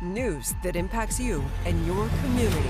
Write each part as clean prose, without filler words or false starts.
News that impacts you and your community.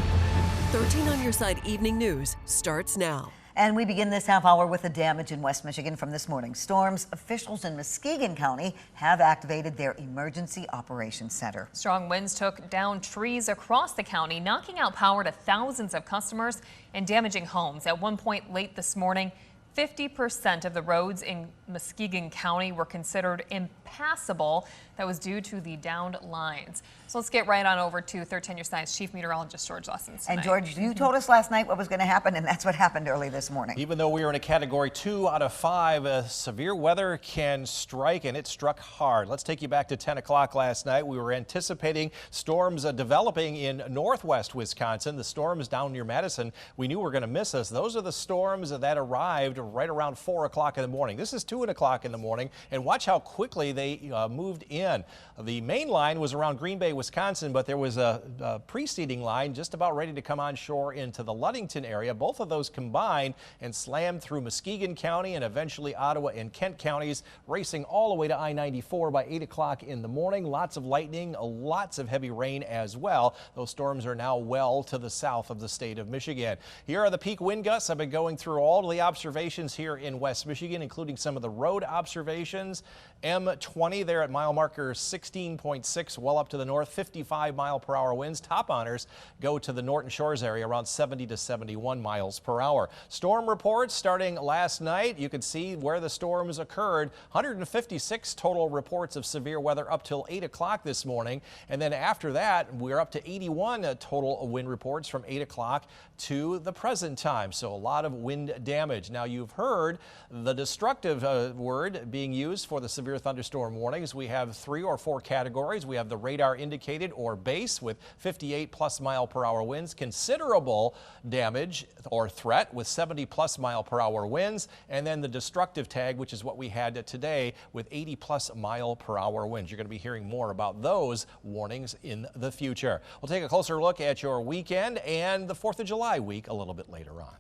13 on Your Side Evening News starts now. And we begin this half hour with the damage in West Michigan from this morning's storms. Officials in Muskegon County have activated their Emergency Operations Center. Strong winds took down trees across the county, knocking out power to thousands of customers and damaging homes. At one point late this morning, 50% of the roads in Muskegon County were considered impassable. That was due to the downed lines. So let's get right on over to 13 Your Side's Chief Meteorologist George Lessons tonight. And George, you told us last night what was going to happen, and that's what happened early this morning. Even though we were in a category 2 out of 5, severe weather can strike, and it struck hard. Let's take you back to 10 o'clock last night. We were anticipating storms developing in northwest Wisconsin. The storms down near Madison, we knew were going to miss us. Those are the storms that arrived right around 4 o'clock in the morning. This is 2 o'clock in the morning, and watch how quickly they moved in. The main line was around Green Bay, Wisconsin, but there was a preceding line just about ready to come on shore into the Ludington area. Both of those combined and slammed through Muskegon County and eventually Ottawa and Kent counties, racing all the way to I-94 by 8 o'clock in the morning. Lots of lightning, lots of heavy rain as well. Those storms are now well to the south of the state of Michigan. Here are the peak wind gusts. I've been going through all the observations here in West Michigan, including some of the road observations. M20 there at mile marker 16.6, well up to the north, 55 mile per hour winds. Top honors go to the Norton Shores area around 70 to 71 miles per hour. Storm reports starting last night. You can see where the storms occurred. 156 total reports of severe weather up till 8 o'clock this morning. And then after that, we're up to 81 total wind reports from 8 o'clock to the present time. So a lot of wind damage. Now you've heard the destructive word being used for the severe thunderstorm warnings. We have 3 or 4 categories. We have the radar indicated or base with 58 plus mile per hour winds, considerable damage or threat with 70 plus mile per hour winds, and then the destructive tag, which is what we had today with 80 plus mile per hour winds. You're going to be hearing more about those warnings in the future. We'll take a closer look at your weekend and the 4th of July week a little bit later on.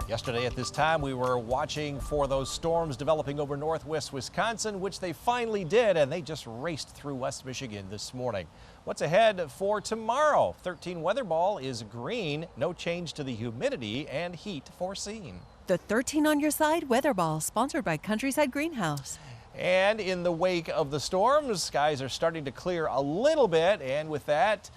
Yesterday at this time, we were watching for those storms developing over northwest Wisconsin, which they finally did, and they just raced through West Michigan this morning. What's ahead for tomorrow? 13 weather ball is green, no change to the humidity, and heat foreseen. The 13 on Your Side Weather Ball, sponsored by Countryside Greenhouse. And in the wake of the storms, skies are starting to clear a little bit, and with that,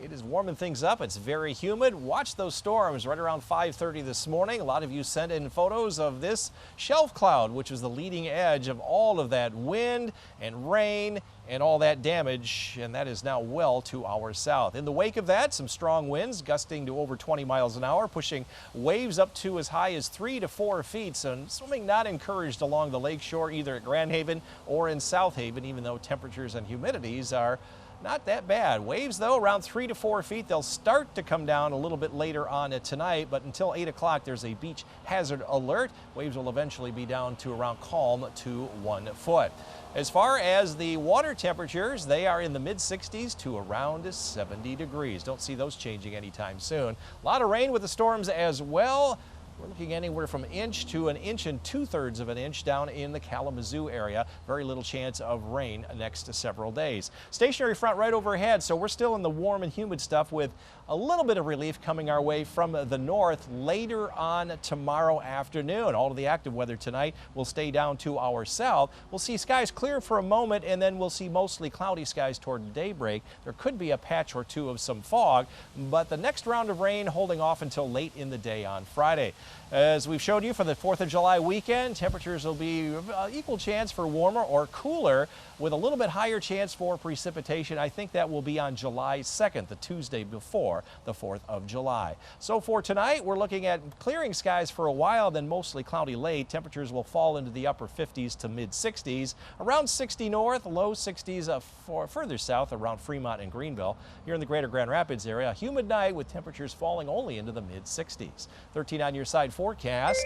it is warming things up. It's very humid. Watch those storms right around 5:30 this morning. A lot of you sent in photos of this shelf cloud, which is the leading edge of all of that wind and rain and all that damage, and that is now well to our south. In the wake of that, some strong winds gusting to over 20 miles an hour, pushing waves up to as high as 3 to 4 feet. So swimming not encouraged along the lake shore, either at Grand Haven or in South Haven, even though temperatures and humidities are not that bad. Waves, though, around 3 to 4 feet. They'll start to come down a little bit later on tonight, but until 8 o'clock, there's a beach hazard alert. Waves will eventually be down to around calm to 1 foot. As far as the water temperatures, they are in the mid-60s to around 70 degrees. Don't see those changing anytime soon. A lot of rain with the storms as well. We're looking anywhere from 1 inch to 1 2/3 of an inch down in the Kalamazoo area. Very little chance of rain next several days. Stationary front right overhead, so we're still in the warm and humid stuff with a little bit of relief coming our way from the north later on tomorrow afternoon. All of the active weather tonight will stay down to our south. We'll see skies clear for a moment, and then we'll see mostly cloudy skies toward daybreak. There could be a patch or two of some fog, but the next round of rain holding off until late in the day on Friday. As we've showed you for the 4th of July weekend, temperatures will be equal chance for warmer or cooler with a little bit higher chance for precipitation. I think that will be on July 2nd, the Tuesday before the 4th of July. So for tonight, we're looking at clearing skies for a while, then mostly cloudy late. Temperatures will fall into the upper 50s to mid 60s, around 60 north, low 60s for further south around Fremont and Greenville. Here in the greater Grand Rapids area, a humid night with temperatures falling only into the mid 60s. 13 on Your Side forecast.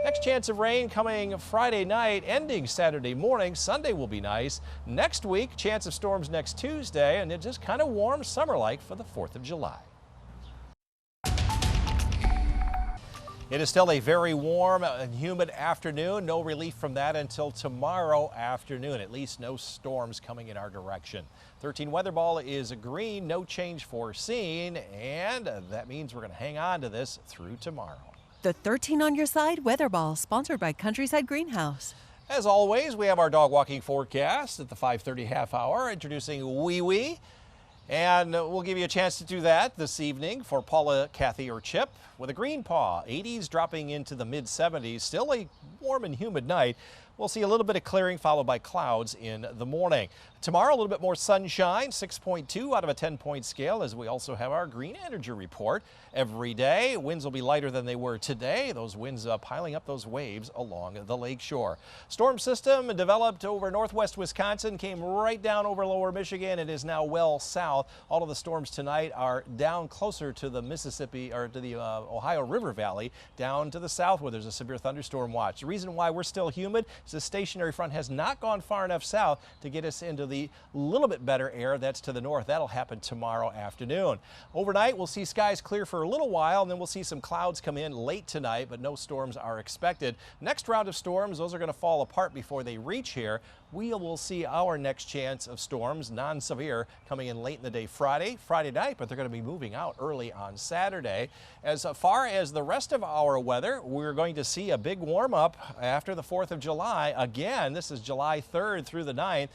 Next chance of rain coming Friday night, ending Saturday morning. Sunday will be nice. Next week, chance of storms next Tuesday, and it just kind of warm summer-like for the 4th of July. It is still a very warm and humid afternoon. No relief from that until tomorrow afternoon. At least no storms coming in our direction. 13 weather ball is green, no change foreseen, and that means we're going to hang on to this through tomorrow. The 13 on your side weather ball, sponsored by Countryside Greenhouse. As always, we have our dog walking forecast at the 5:30 half hour, introducing Wee Wee. And we'll give you a chance to do that this evening for Paula, Kathy, or Chip with a green paw. 80s dropping into the mid 70s. Still a warm and humid night. We'll see a little bit of clearing followed by clouds in the morning. Tomorrow, a little bit more sunshine, 6.2 out of a 10-point scale, as we also have our green energy report every day. Winds will be lighter than they were today. Those winds piling up those waves along the lake shore. Storm system developed over northwest Wisconsin, came right down over lower Michigan, and is now well south. All of the storms tonight are down closer to the Mississippi or to the Ohio River Valley, down to the south where there's a severe thunderstorm watch. The reason why we're still humid is the stationary front has not gone far enough south to get us into the little bit better air that's to the north. That'll happen tomorrow afternoon. Overnight, we'll see skies clear for a little while, and then we'll see some clouds come in late tonight, but no storms are expected. Next round of storms, those are going to fall apart before they reach here. We will see our next chance of storms, non-severe, coming in late in the day Friday night, but they're going to be moving out early on Saturday. As far as the rest of our weather, we're going to see a big warm-up after the 4th of July. Again, this is July 3rd through the 9th.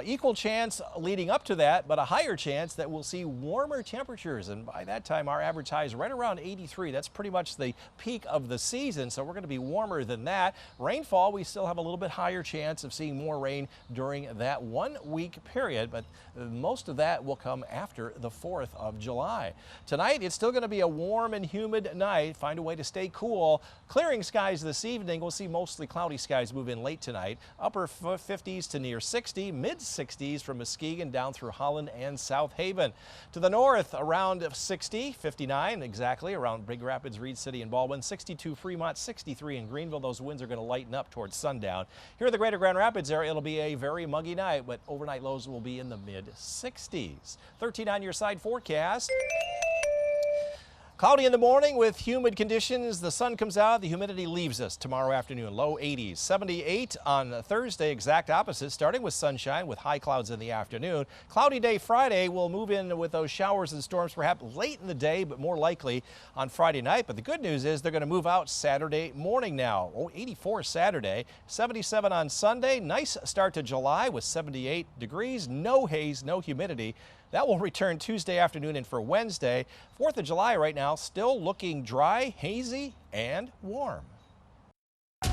Equal chance leading up to that, but a higher chance that we'll see warmer temperatures. And by that time, our average high is right around 83. That's pretty much the peak of the season, so we're going to be warmer than that. Rainfall, we still have a little bit higher chance of seeing more rain during that 1 week period, but most of that will come after the 4th of July. Tonight, it's still going to be a warm and humid night. Find a way to stay cool. Clearing skies this evening. We'll see mostly cloudy skies move in late tonight. Upper 50s to near 60. Mid-60s from Muskegon down through Holland and South Haven. To the north, around 60, 59 exactly, around Big Rapids, Reed City, and Baldwin. 62 Fremont, 63 in Greenville. Those winds are going to lighten up towards sundown. Here in the greater Grand Rapids area, it'll be a very muggy night, but overnight lows will be in the mid-60s. 13 on your side forecast. Cloudy in the morning with humid conditions. The sun comes out, the humidity leaves us tomorrow afternoon, low 80s. 78 on Thursday, exact opposite, starting with sunshine with high clouds in the afternoon. Cloudy day Friday, will move in with those showers and storms perhaps late in the day, but more likely on Friday night. But the good news is they're going to move out Saturday morning now. 84 Saturday, 77 on Sunday. Nice start to July with 78 degrees, no haze, no humidity. That will return Tuesday afternoon and for Wednesday. 4th of July right now, still looking dry, hazy, and warm. It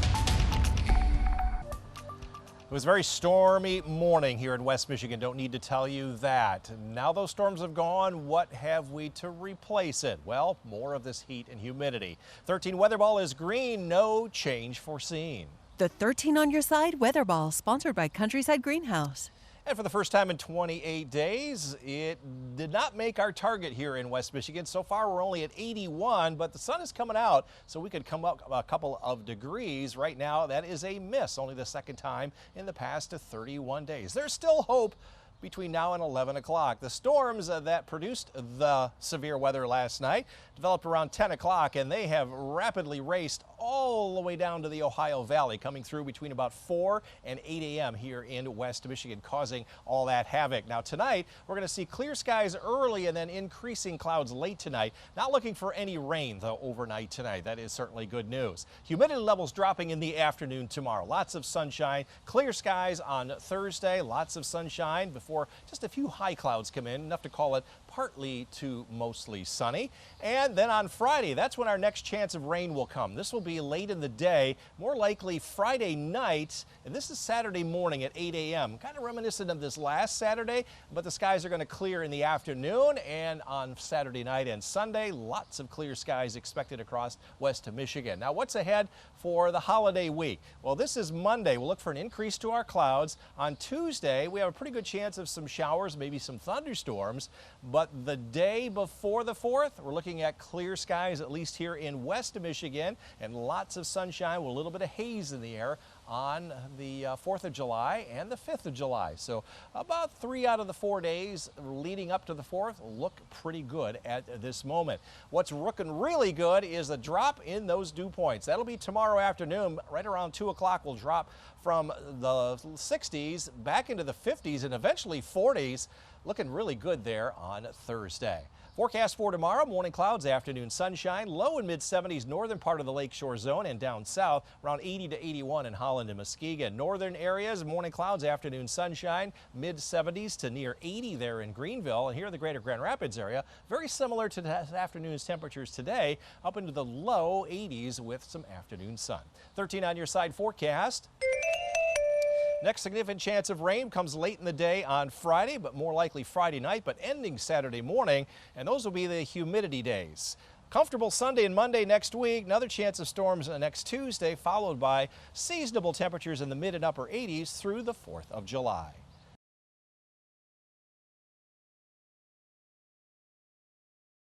was a very stormy morning here in West Michigan. Don't need to tell you that. Now those storms have gone, what have we to replace it? Well, more of this heat and humidity. 13 weather ball is green, no change foreseen. The 13 on your side weather ball, sponsored by Countryside Greenhouse. And for the first time in 28 days, it did not make our target here in West Michigan. So far, we're only at 81, but the sun is coming out, so we could come up a couple of degrees. Right now, that is a miss, only the second time in the past 31 days. There's still hope between now and 11 o'clock. The storms that produced the severe weather last night developed around 10 o'clock, and they have rapidly raced all the way down to the Ohio Valley, coming through between about 4 and 8 a.m. here in West Michigan, causing all that havoc. Now tonight, we're going to see clear skies early and then increasing clouds late tonight. Not looking for any rain, though, overnight tonight. That is certainly good news. Humidity levels dropping in the afternoon tomorrow. Lots of sunshine, clear skies on Thursday, lots of sunshine before just a few high clouds come in, enough to call it partly to mostly sunny. And then on Friday, that's when our next chance of rain will come. This will be late in the day, more likely Friday night, and this is Saturday morning at 8 a.m. Kind of reminiscent of this last Saturday, but the skies are going to clear in the afternoon, and on Saturday night and Sunday, lots of clear skies expected across west Michigan. Now, what's ahead for the holiday week? Well, this is Monday. We'll look for an increase to our clouds. On Tuesday, we have a pretty good chance of some showers, maybe some thunderstorms, but the day before the 4th, we're looking at clear skies, at least here in west Michigan, and lots of sunshine with a little bit of haze in the air on the 4th of July and the 5th of July. So about 3 out of the 4 days leading up to the 4th look pretty good at this moment. What's looking really good is a drop in those dew points. That'll be tomorrow afternoon. Right around 2 o'clock we'll drop from the 60s back into the 50s and eventually 40s. Looking really good there on Thursday. Forecast for tomorrow: morning clouds, afternoon sunshine, low and mid 70s northern part of the lakeshore zone, and down south around 80 to 81 in Holland and Muskegon. Northern areas, morning clouds, afternoon sunshine, mid 70s to near 80 there in Greenville. And here in the greater Grand Rapids area, very similar to this afternoon's temperatures today, up into the low 80s with some afternoon sun. 13 on your side forecast. Next significant chance of rain comes late in the day on Friday, but more likely Friday night, but ending Saturday morning, and those will be the humidity days. Comfortable Sunday and Monday next week. Another chance of storms next Tuesday, followed by seasonable temperatures in the mid and upper 80s through the 4th of July.